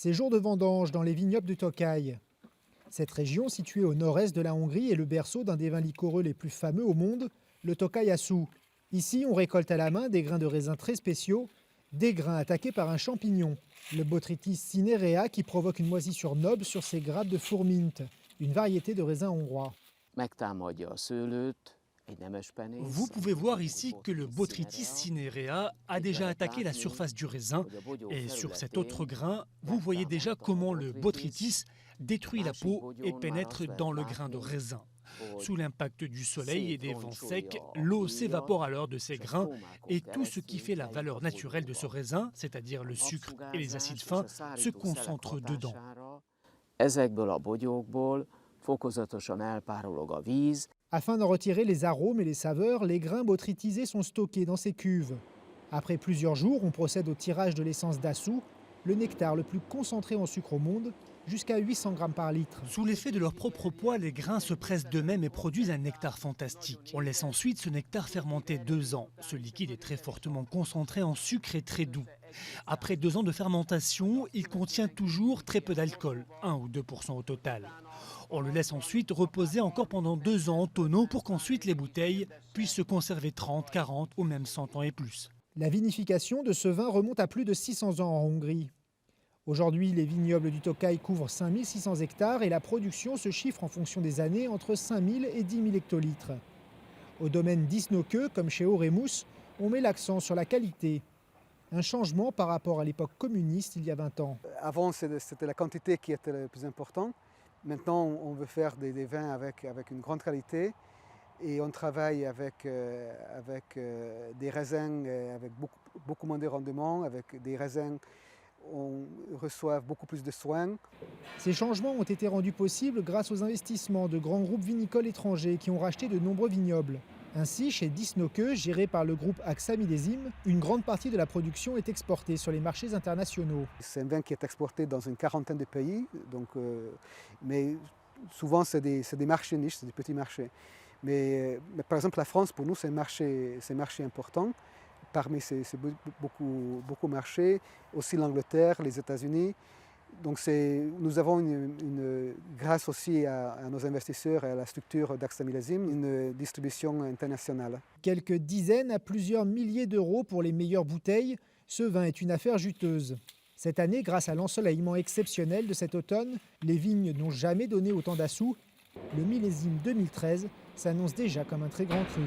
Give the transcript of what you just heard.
C'est jour de vendange dans les vignobles du Tokaj. Cette région, située au nord-est de la Hongrie, est le berceau d'un des vins liquoreux les plus fameux au monde, le Tokaj Asszú. Ici, on récolte à la main des grains de raisin très spéciaux, des grains attaqués par un champignon, le Botrytis cinerea, qui provoque une moisissure noble sur ces grappes de fourminte, une variété de raisin hongrois. Vous pouvez voir ici que le Botrytis cinerea a déjà attaqué la surface du raisin et sur cet autre grain, vous voyez déjà comment le botrytis détruit la peau et pénètre dans le grain de raisin. Sous l'impact du soleil et des vents secs, l'eau s'évapore alors de ces grains et tout ce qui fait la valeur naturelle de ce raisin, c'est-à-dire le sucre et les acides fins, se concentre dedans. Afin d'en retirer les arômes et les saveurs, les grains botrytisés sont stockés dans ces cuves. Après plusieurs jours, on procède au tirage de l'essence d'Asszú, le nectar le plus concentré en sucre au monde, jusqu'à 800 grammes par litre. Sous l'effet de leur propre poids, les grains se pressent d'eux-mêmes et produisent un nectar fantastique. On laisse ensuite ce nectar fermenter 2 ans. Ce liquide est très fortement concentré en sucre et très doux. Après 2 ans de fermentation, il contient toujours très peu d'alcool, 1 ou 2% au total. On le laisse ensuite reposer encore pendant 2 ans en tonneau pour qu'ensuite les bouteilles puissent se conserver 30, 40 ou même 100 ans et plus. La vinification de ce vin remonte à plus de 600 ans en Hongrie. Aujourd'hui, les vignobles du Tokaj couvrent 5600 hectares et la production se chiffre en fonction des années entre 5000 et 10 000 hectolitres. Au domaine d'Isnokö, comme chez Oremus, on met l'accent sur la qualité. Un changement par rapport à l'époque communiste il y a 20 ans. Avant, c'était la quantité qui était le plus important. Maintenant, on veut faire des vins avec une grande qualité et on travaille avec des raisins avec beaucoup moins de rendement, avec des raisins on reçoit beaucoup plus de soins. Ces changements ont été rendus possibles grâce aux investissements de grands groupes vinicoles étrangers qui ont racheté de nombreux vignobles. Ainsi, chez Disnokö, géré par le groupe AXA Millésime, une grande partie de la production est exportée sur les marchés internationaux. C'est un vin qui est exporté dans une quarantaine de pays, mais souvent c'est des marchés niches, c'est des petits marchés. Mais par exemple la France, pour nous, c'est un marché important. Parmi ces beaucoup marchés, aussi l'Angleterre, les États-Unis. Donc nous avons grâce aussi à nos investisseurs et à la structure d'AXA Millésime, une distribution internationale. Quelques dizaines à plusieurs milliers d'euros pour les meilleures bouteilles, ce vin est une affaire juteuse. Cette année, grâce à l'ensoleillement exceptionnel de cet automne, les vignes n'ont jamais donné autant d'Asszú. Le millésime 2013 s'annonce déjà comme un très grand cru.